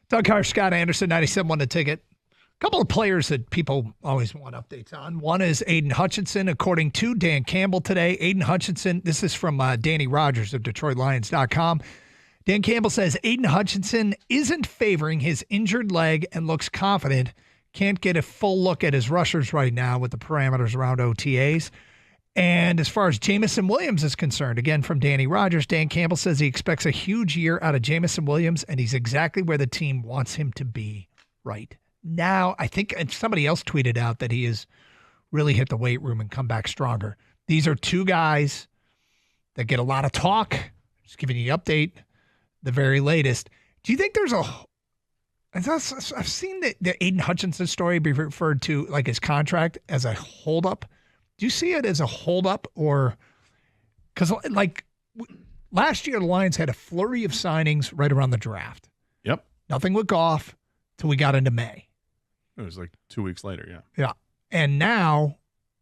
Doug Karsch, Scott Anderson, 97.1 The Ticket. A couple of players that people always want updates on. One is Aiden Hutchinson. According to Dan Campbell today, Aiden Hutchinson, this is from Danny Rogers of DetroitLions.com. Dan Campbell says Aiden Hutchinson isn't favoring his injured leg and looks confident. Can't get a full look at his rushers right now with the parameters around OTAs. And as far as Jamison Williams is concerned, again from Danny Rogers, Dan Campbell says he expects a huge year out of Jamison Williams, and he's exactly where the team wants him to be right now. I think somebody else tweeted out that he has really hit the weight room and come back stronger. These are two guys that get a lot of talk. Just giving you an update, the very latest. Do you think there's I've seen the Aiden Hutchinson story be referred to, like his contract, as a holdup. Do you see it as a holdup, or because like last year the Lions had a flurry of signings right around the draft. Yep. Nothing with Goff till we got into May. It was like 2 weeks later, yeah. Yeah. And now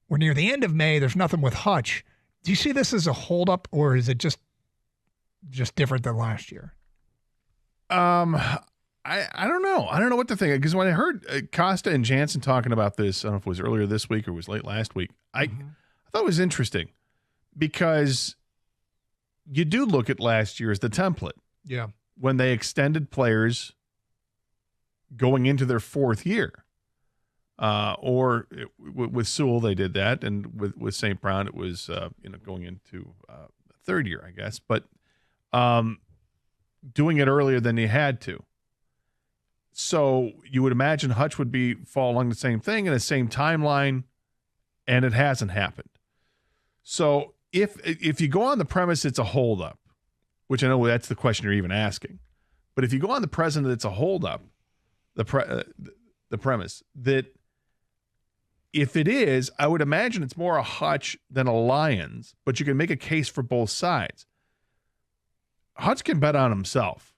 we're near the end of May. There's nothing with Hutch. Do you see this as a holdup, or is it just different than last year? I don't know. I don't know what to think, because when I heard Costa and Jansen talking about this, I don't know if it was earlier this week or it was late last week, I thought it was interesting because you do look at last year as the template. Yeah. When they extended players going into their fourth year. With Sewell, they did that. And with St. Brown, it was going into third year, I guess. But doing it earlier than you had to. So you would imagine Hutch would fall along the same thing in the same timeline, and it hasn't happened. So if you go on the premise it's a holdup, which I know that's the question you're even asking, but if you go on the premise that it's a holdup, the premise that if it is, I would imagine it's more a Hutch than a Lions, but you can make a case for both sides. Hutch can bet on himself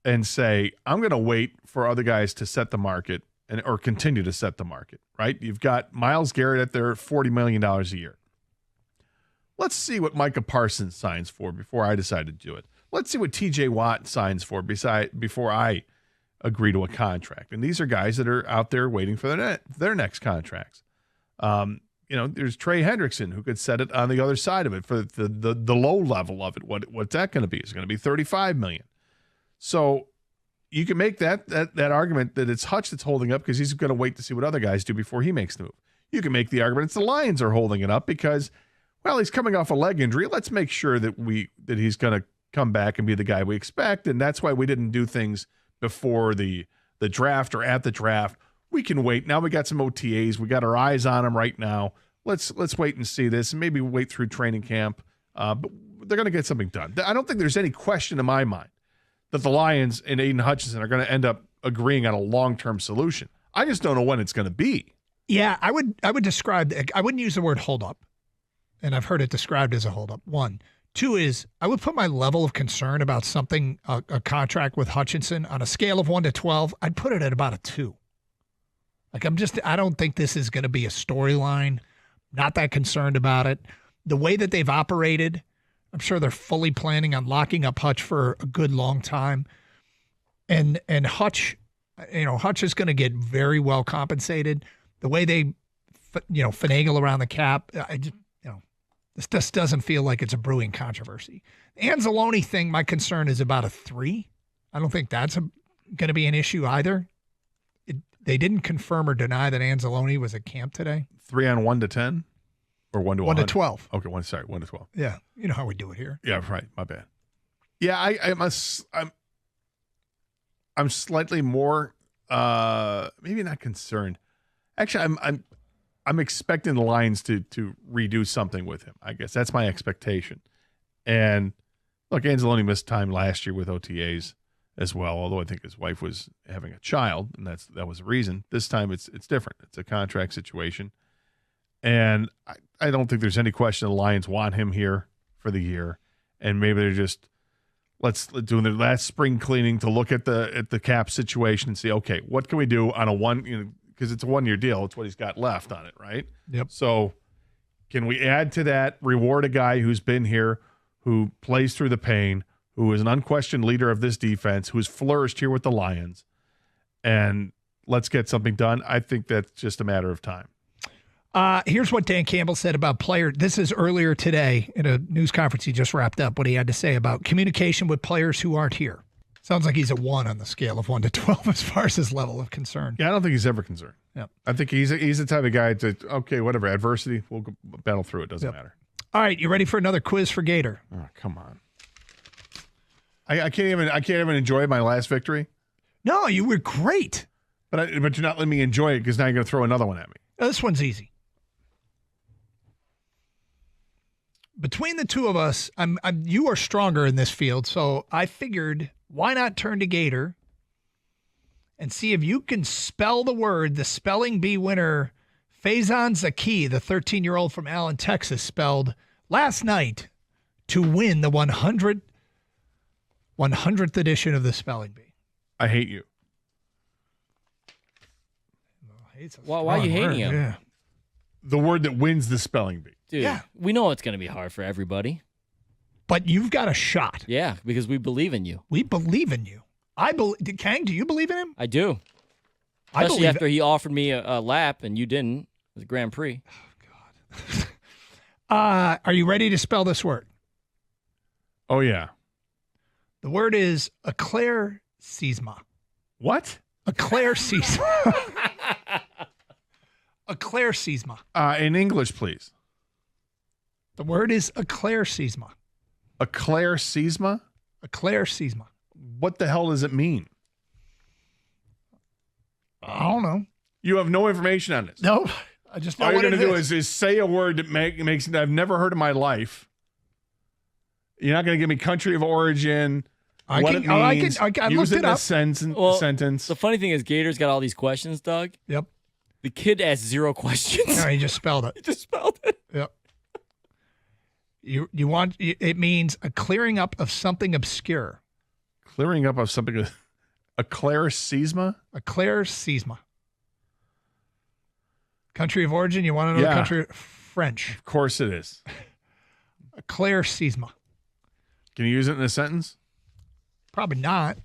and say, I'm going to wait for other guys to set the market or continue to set the market, right? You've got Myles Garrett at their $40 million a year. Let's see what Micah Parsons signs for before I decide to do it. Let's see what TJ Watt signs for before I agree to a contract. And these are guys that are out there waiting for their next contracts. There's Trey Hendrickson who could set it on the other side of it for the low level of it. What's that going to be? It's going to be $35 million. So you can make that argument that it's Hutch that's holding up because he's going to wait to see what other guys do before he makes the move. You can make the argument it's the Lions are holding it up because, well, he's coming off a leg injury. Let's make sure that he's going to come back and be the guy we expect, and that's why we didn't do things before the draft or at the draft. We can wait. Now we got some OTAs. We got our eyes on him right now. Let's wait and see this, and maybe wait through training camp. But they're going to get something done. I don't think there's any question in my mind that the Lions and Aiden Hutchinson are going to end up agreeing on a long-term solution. I just don't know when it's going to be. Yeah, I would describe. I wouldn't use the word hold up, and I've heard it described as a hold up. 1. 2 is I would put my level of concern about something, a contract with Hutchinson, on a scale of 1 to 12. I'd put it at about a 2. I don't think this is going to be a storyline. Not that concerned about it. The way that they've operated, I'm sure they're fully planning on locking up Hutch for a good long time. And Hutch, Hutch is going to get very well compensated. The way they, finagle around the cap, this just doesn't feel like it's a brewing controversy. The Anzalone thing, my concern is about a 3. I don't think that's going to be an issue either. They didn't confirm or deny that Anzalone was at camp today. 3 on 1 to 10 or 1 to 1 to 12. Okay, 1 to 12. Yeah, you know how we do it here. Yeah, right. My bad. Yeah, I'm slightly more maybe not concerned. Actually, I'm expecting the Lions to redo something with him. I guess that's my expectation. And look, Anzalone missed time last year with OTAs as well, although I think his wife was having a child, and that was the reason. This time it's different. It's a contract situation. And I don't think there's any question the Lions want him here for the year. And maybe they're just doing their last spring cleaning to look at the cap situation and see, okay, what can we do on a one, because it's a 1-year deal. It's what he's got left on it, right? Yep. So can we add to that, reward a guy who's been here, who plays through the pain, who is an unquestioned leader of this defense, who's flourished here with the Lions, and let's get something done. I think that's just a matter of time. Here's what Dan Campbell said about players. This is earlier today in a news conference he just wrapped up, what he had to say about communication with players who aren't here. Sounds like he's a 1 on the scale of 1 to 12 as far as his level of concern. Yeah, I don't think he's ever concerned. Yep. I think he's the type of guy to, okay, whatever, adversity, we'll go battle through it. Doesn't matter. All right, you ready for another quiz for Gator? Oh, come on. I can't even enjoy my last victory. No, you were great. But you're not letting me enjoy it because now you're going to throw another one at me. This one's easy. Between the two of us, you are stronger in this field, so I figured why not turn to Gator and see if you can spell the word the spelling bee winner Faison Zaki, the 13-year-old from Allen, Texas, spelled last night to win the 100th edition of the spelling bee. I hate you. Why are you hating him? Yeah. The word that wins the spelling bee. Dude, Yeah. we know it's going to be hard for everybody. But you've got a shot. Yeah, because we believe in you. We believe in you. Kang, do you believe in him? I do. I Especially believe after he offered me a lap and you didn't. The Grand Prix. Are you ready to spell this word? Oh, yeah. The word is eclaircisma. What? Eclaircisma. Eclaircisma. In English, please. The word is eclaircisma. Eclaircisma? Eclaircisma. What the hell does it mean? I don't know. You have no information on this. No, I just know All you're what going it to do is. is say a word that makes I've never heard in my life. You're not going to give me country of origin, I what can- it oh, I means. can- I use looked it it in a up. sentence. The funny thing is, Gator's got all these questions, Doug. Yep. The kid asked 0 questions. No, he just spelled it. He just spelled it. Yep. You want it means a clearing up of something obscure. Clearing up of something. Eclaircisma? Eclaircisma. Country of origin, you want to know Yeah. country? French. Of course it is. Eclaircisma. Can you use it in a sentence? Probably not.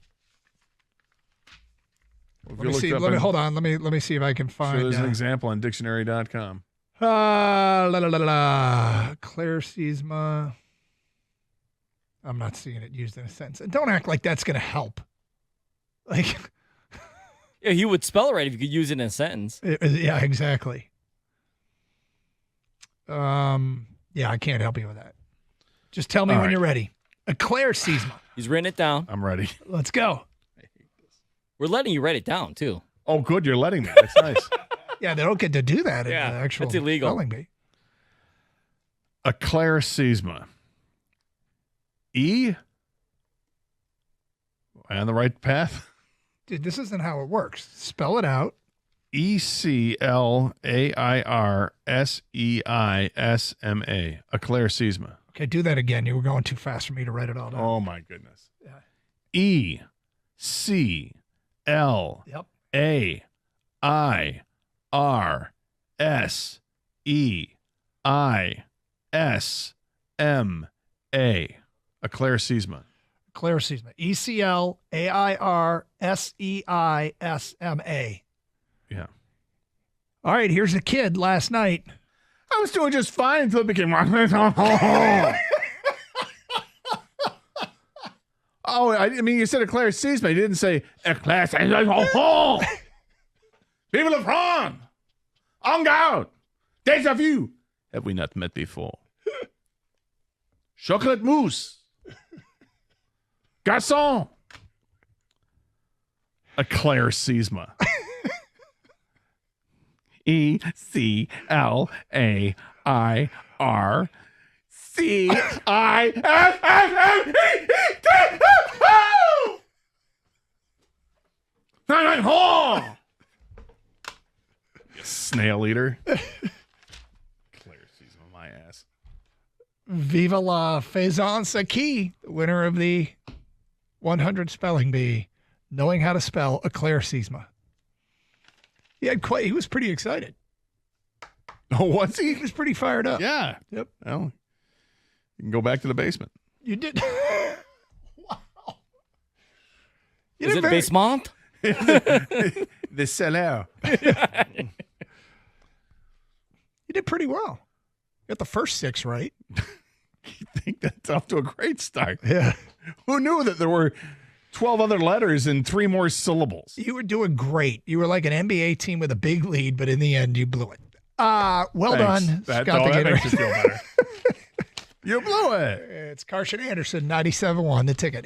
If Let you me looked see. up Let me in- hold on. Let me see if I can Sure, find. there's an example on dictionary.com. La la la la. Eclaircisma. I'm not seeing it used in a sentence. And don't act like that's going to help. Like, Yeah, he would spell it right if you could use it in a sentence. yeah, exactly. Yeah, I can't help you with that. Just tell me All when right. you're ready. Eclaircisma. He's written it down. I'm ready. Let's go. We're letting you write it down, too. Oh, good. You're letting me. That's nice. Yeah, they don't get to do that in Yeah, the actual that's illegal. spelling bee. Eclaircisma. E? Am I on the right path? Dude, this isn't how it works. Spell it out. Eclaircisma. Eclaircisma. Okay, do that again. You were going too fast for me to write it all down. Oh, my goodness. Yeah. Eclaircisma. Yep. Eclaircisma. Eclaircisma. Eclaircisma. Yeah. All right, here's a kid last night. I was doing just fine until it became. Oh, I mean, you said Eclaircisma. You didn't say Eclaircisma. Vive la France! En garde! Déjà vu! Have we not met before? Chocolate mousse! Garçon! Eclaircisma. Eclaircisma. You snail eater. Eclaircisma, my ass. Viva la Faison Zaki, winner of the 100 spelling bee, knowing how to spell Eclaircisma. He was pretty excited. Oh, was he? He was pretty fired up. Yeah. Yep. Well, you can go back to the basement. You did. Wow. You Is did it very- basement? The salaire. You did pretty well. Got the first 6 right. I think that's off to a great start. Yeah. Who knew that there were 12 other letters and 3 more syllables? You were doing great. You were like an NBA team with a big lead, but in the end, you blew it. Well Thanks. done, That Scott the Gator. makes you feel better. You blew it. It's Karsch and Anderson, 97.1, The Ticket.